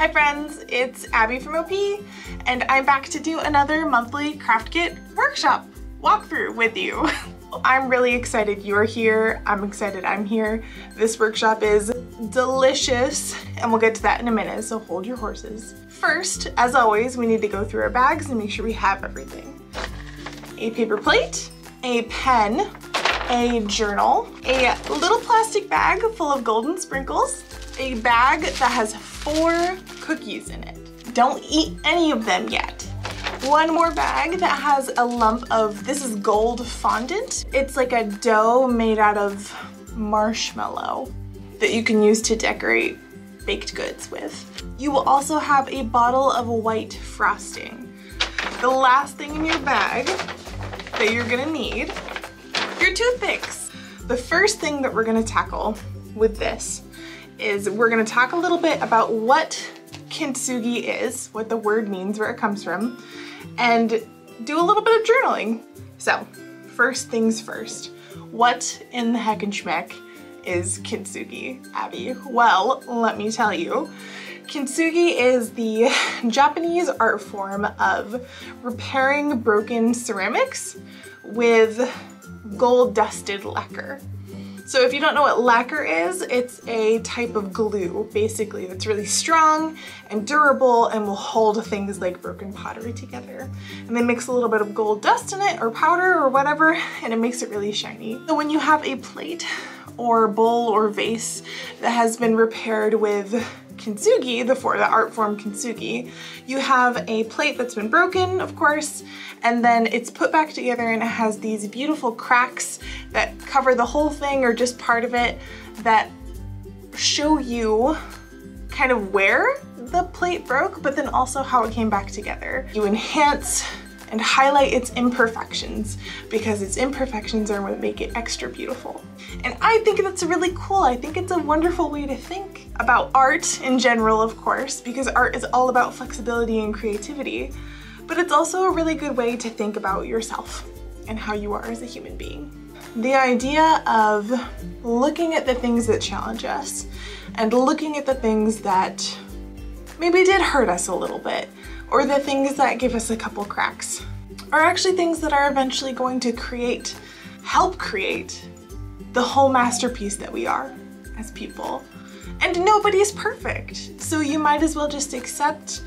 Hi friends, it's Abby from OP, and I'm back to do another monthly craft kit workshop walkthrough with you. I'm really excited you're here. I'm excited I'm here. This workshop is delicious, and we'll get to that in a minute, so hold your horses. First, as always, we need to go through our bags and make sure we have everything. A paper plate, a pen, a journal, a little plastic bag full of golden sprinkles, a bag that has 4 cookies in it. Don't eat any of them yet. One more bag that has a lump of, this is gold fondant. It's like a dough made out of marshmallow that you can use to decorate baked goods with. You will also have a bottle of white frosting. The last thing in your bag that you're gonna need, your toothpicks. The first thing that we're gonna tackle with this is we're gonna talk a little bit about what Kintsugi is, what the word means, where it comes from, and do a little bit of journaling. So, first things first, what in the heck and schmeck is Kintsugi, Abby? Well, let me tell you. Kintsugi is the Japanese art form of repairing broken ceramics with gold dusted lacquer. So if you don't know what lacquer is, it's a type of glue, basically, that's really strong and durable and will hold things like broken pottery together. And they mix a little bit of gold dust in it, or powder, or whatever, and it makes it really shiny. So when you have a plate or bowl or vase that has been repaired with Kintsugi, the art form Kintsugi, you have a plate that's been broken, of course, and then it's put back together and it has these beautiful cracks that cover the whole thing or just part of it that show you kind of where the plate broke, but then also how it came back together. You enhance and highlight its imperfections, because its imperfections are what make it extra beautiful. And I think that's really cool. I think it's a wonderful way to think about art in general, of course, because art is all about flexibility and creativity, but it's also a really good way to think about yourself and how you are as a human being. The idea of looking at the things that challenge us and looking at the things that maybe did hurt us a little bit, or the things that give us a couple cracks, are actually things that are eventually going to help create the whole masterpiece that we are as people. And nobody's perfect, so you might as well just accept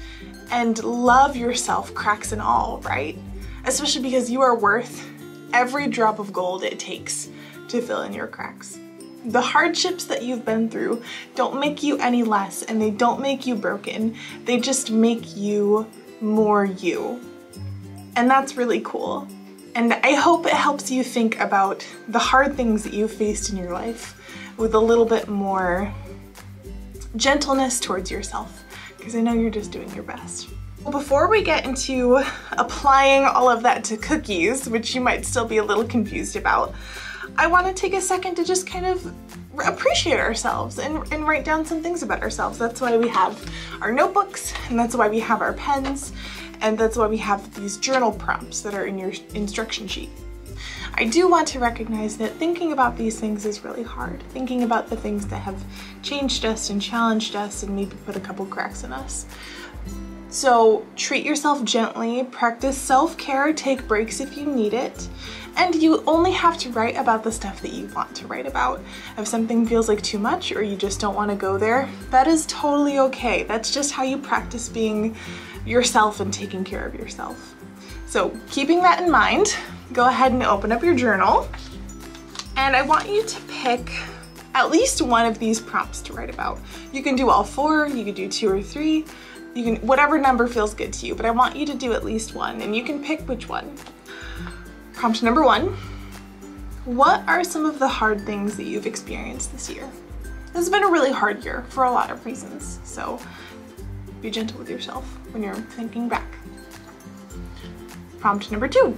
and love yourself, cracks and all, right? Especially because you are worth every drop of gold it takes to fill in your cracks. The hardships that you've been through don't make you any less, and they don't make you broken. They just make you more you. And that's really cool. And I hope it helps you think about the hard things that you've faced in your life with a little bit more gentleness towards yourself, because I know you're just doing your best. Well, before we get into applying all of that to cookies, which you might still be a little confused about, I want to take a second to just kind of appreciate ourselves and write down some things about ourselves. That's why we have our notebooks, and that's why we have our pens, and that's why we have these journal prompts that are in your instruction sheet. I do want to recognize that thinking about these things is really hard. Thinking about the things that have changed us and challenged us and maybe put a couple cracks in us. So treat yourself gently, practice self-care, take breaks if you need it, and you only have to write about the stuff that you want to write about. If something feels like too much or you just don't want to go there, that is totally okay. That's just how you practice being yourself and taking care of yourself. So keeping that in mind, go ahead and open up your journal, and I want you to pick at least one of these prompts to write about. You can do all 4, you can do 2 or 3, you can, whatever number feels good to you, but I want you to do at least one, and you can pick which one. Prompt number 1, what are some of the hard things that you've experienced this year? This has been a really hard year for a lot of reasons, so be gentle with yourself when you're thinking back. Prompt number 2,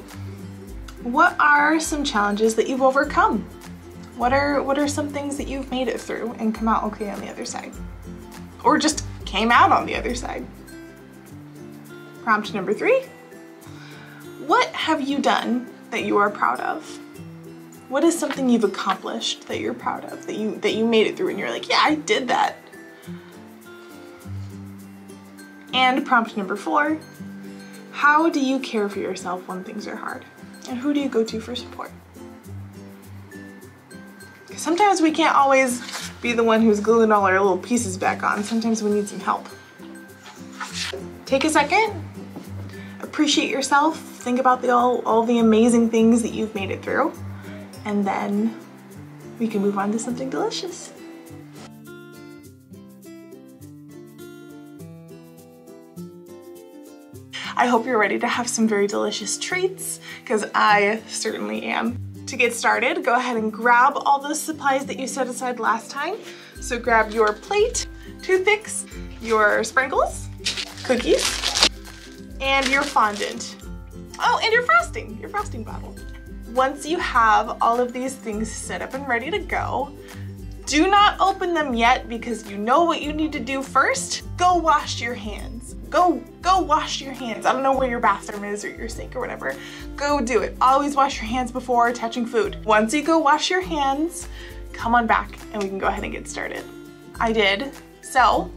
what are some challenges that you've overcome? What are some things that you've made it through and come out okay on the other side? Or just came out on the other side? Prompt number 3, what have you done that you are proud of? What is something you've accomplished that you're proud of, that you made it through and you're like, yeah, I did that? And prompt number 4, how do you care for yourself when things are hard? And who do you go to for support? Sometimes we can't always be the one who's gluing all our little pieces back on. Sometimes we need some help. Take a second, appreciate yourself, think about all the amazing things that you've made it through, and then we can move on to something delicious. I hope you're ready to have some very delicious treats, because I certainly am. To get started, go ahead and grab all those supplies that you set aside last time. So grab your plate, toothpicks, your sprinkles, cookies, and your fondant. Oh, and your frosting bottle. Once you have all of these things set up and ready to go, do not open them yet, because you know what you need to do first. Go wash your hands. Go wash your hands. I don't know where your bathroom is or your sink or whatever. Go do it. Always wash your hands before touching food. Once you go wash your hands, come on back and we can go ahead and get started. I did. So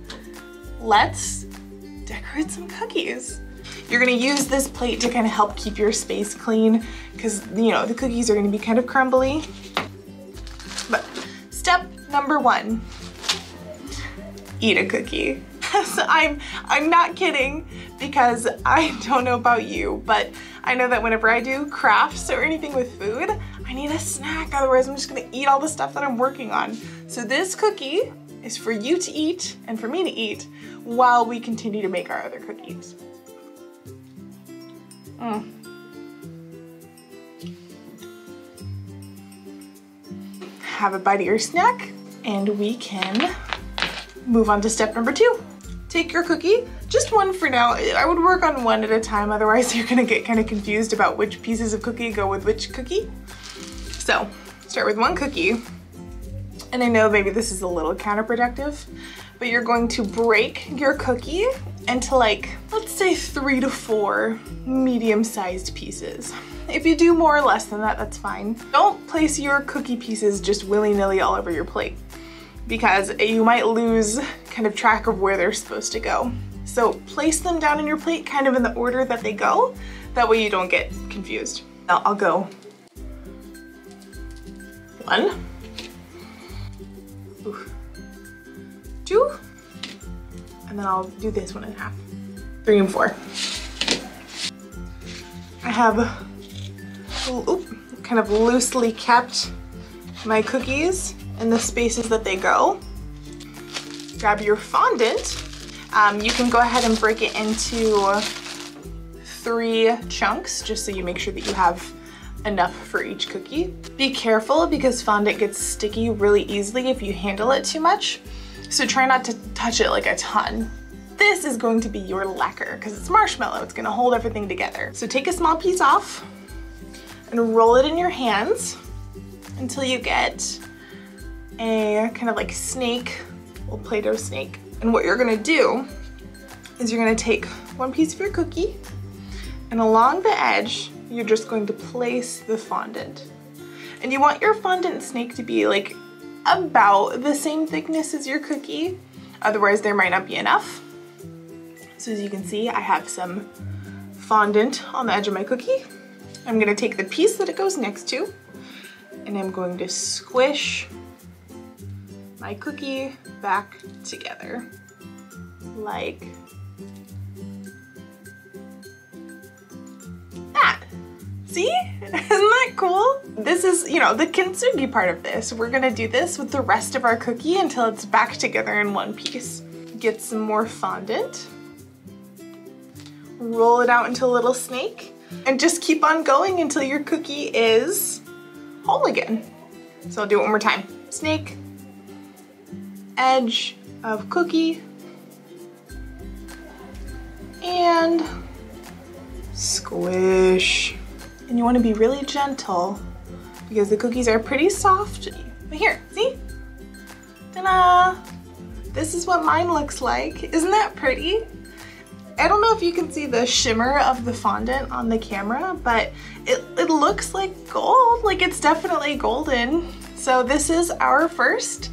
let's decorate some cookies. You're gonna use this plate to kind of help keep your space clean, because you know the cookies are gonna be kind of crumbly. But step number 1, eat a cookie. So I'm not kidding, because I don't know about you, but I know that whenever I do crafts or anything with food, I need a snack, otherwise I'm just gonna eat all the stuff that I'm working on. So this cookie is for you to eat and for me to eat while we continue to make our other cookies. Have a bite of your snack, and we can move on to step number 2. Take your cookie, just one for now. I would work on one at a time, otherwise you're gonna get kind of confused about which pieces of cookie go with which cookie. So start with one cookie, and I know maybe this is a little counterproductive, but you're going to break your cookie into, like, let's say 3 to 4 medium-sized pieces. If you do more or less than that, that's fine. Don't place your cookie pieces just willy-nilly all over your plate, because you might lose kind of track of where they're supposed to go. So place them down in your plate kind of in the order that they go. That way you don't get confused. Now I'll go 1, 2, and then I'll do this one in half. 3 and 4. I have kind of loosely kept my cookies in the spaces that they go. Grab your fondant. You can go ahead and break it into 3 chunks, just so you make sure that you have enough for each cookie. Be careful, because fondant gets sticky really easily if you handle it too much. So try not to touch it like a ton. This is going to be your lacquer, because it's marshmallow. It's gonna hold everything together. So take a small piece off and roll it in your hands until you get a kind of like snake, little Play-Doh snake. And what you're gonna do is you're gonna take one piece of your cookie, and along the edge, you're just going to place the fondant. And you want your fondant snake to be like about the same thickness as your cookie, otherwise there might not be enough. So as you can see, I have some fondant on the edge of my cookie. I'm gonna take the piece that it goes next to, and I'm going to squish my cookie back together, like that. See? Isn't that cool? This is, you know, the Kintsugi part of this. We're gonna do this with the rest of our cookie until it's back together in one piece. Get some more fondant, roll it out into a little snake, and just keep on going until your cookie is whole again. So I'll do it one more time. Snake, edge of cookie, and squish. And you want to be really gentle, because the cookies are pretty soft. But here, see? Ta-da! This is what mine looks like. Isn't that pretty? I don't know if you can see the shimmer of the fondant on the camera, but it looks like gold. Like, it's definitely golden. So this is our first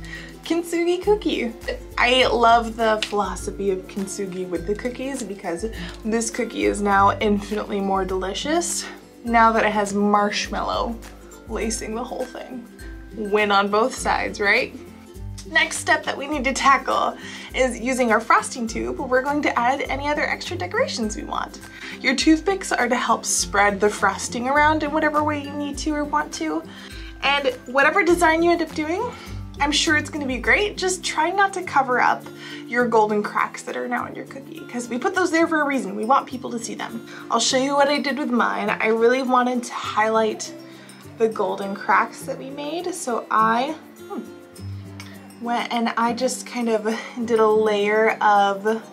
Kintsugi cookie. I love the philosophy of Kintsugi with the cookies because this cookie is now infinitely more delicious now that it has marshmallow lacing the whole thing. Win on both sides, right? Next step that we need to tackle is using our frosting tube. We're going to add any other extra decorations we want. Your toothpicks are to help spread the frosting around in whatever way you need to or want to. And whatever design you end up doing, I'm sure it's gonna be great. Just try not to cover up your golden cracks that are now in your cookie because we put those there for a reason. We want people to see them. I'll show you what I did with mine. I really wanted to highlight the golden cracks that we made. So I went and I just kind of did a layer of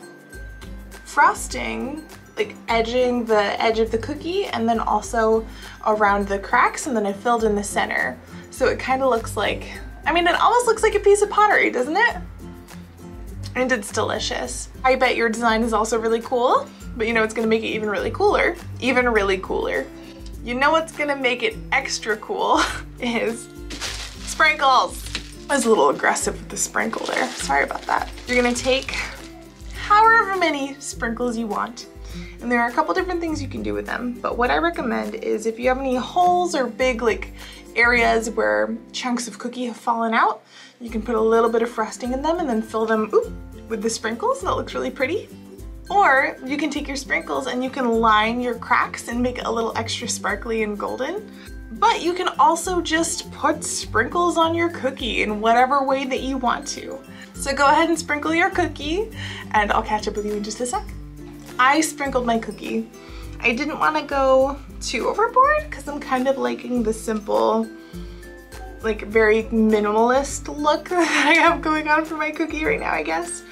frosting, like edging the edge of the cookie and then also around the cracks, and then I filled in the center. So it kind of looks like, I mean, it almost looks like a piece of pottery, doesn't it? And it's delicious. I bet your design is also really cool, but you know what's gonna make it even really cooler? Even really cooler. You know what's gonna make it extra cool is sprinkles. I was a little aggressive with the sprinkle there. Sorry about that. You're gonna take however many sprinkles you want. And there are a couple different things you can do with them, but what I recommend is if you have any holes or big like areas where chunks of cookie have fallen out, you can put a little bit of frosting in them and then fill them with the sprinkles. That looks really pretty. Or you can take your sprinkles and you can line your cracks and make it a little extra sparkly and golden. But you can also just put sprinkles on your cookie in whatever way that you want to. So go ahead and sprinkle your cookie and I'll catch up with you in just a sec. I sprinkled my cookie. I didn't want to go too overboard because I'm kind of liking the simple, like very minimalist look that I have going on for my cookie right now, I guess.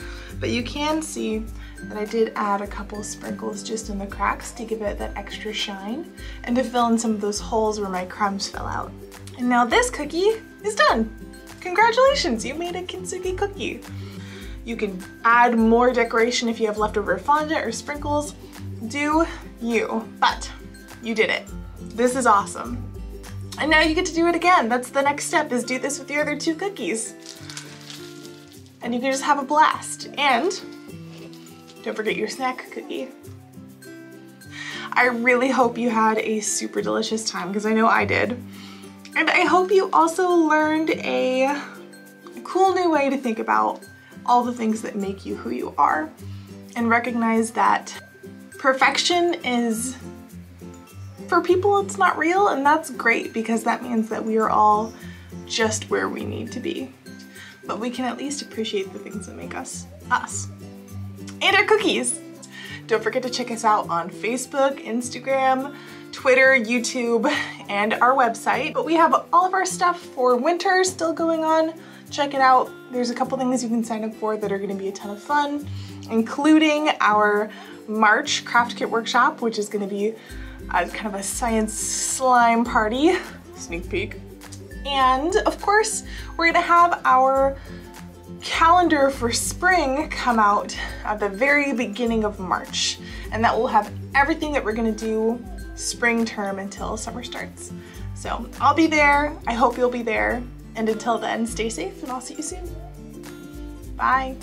But you can see that I did add a couple sprinkles just in the cracks to give it that extra shine and to fill in some of those holes where my crumbs fell out. And now this cookie is done. Congratulations, you made a Kintsugi cookie. You can add more decoration if you have leftover fondant or sprinkles. Do you, but you did it. This is awesome. And now you get to do it again. That's the next step, is do this with your other 2 cookies. And you can just have a blast. And don't forget your snack cookie. I really hope you had a super delicious time because I know I did. And I hope you also learned a cool new way to think about all the things that make you who you are and recognize that perfection is, for people, it's not real, and that's great because that means that we are all just where we need to be. But we can at least appreciate the things that make us, us. And our cookies. Don't forget to check us out on Facebook, Instagram, Twitter, YouTube, and our website. But we have all of our stuff for winter still going on. Check it out. There's a couple things you can sign up for that are gonna be a ton of fun, including our March craft kit workshop, which is gonna be kind of a science slime party, sneak peek. And of course, we're gonna have our calendar for spring come out at the very beginning of March. And that will have everything that we're gonna do spring term until summer starts. So I'll be there, I hope you'll be there. And until then, stay safe and I'll see you soon. Bye.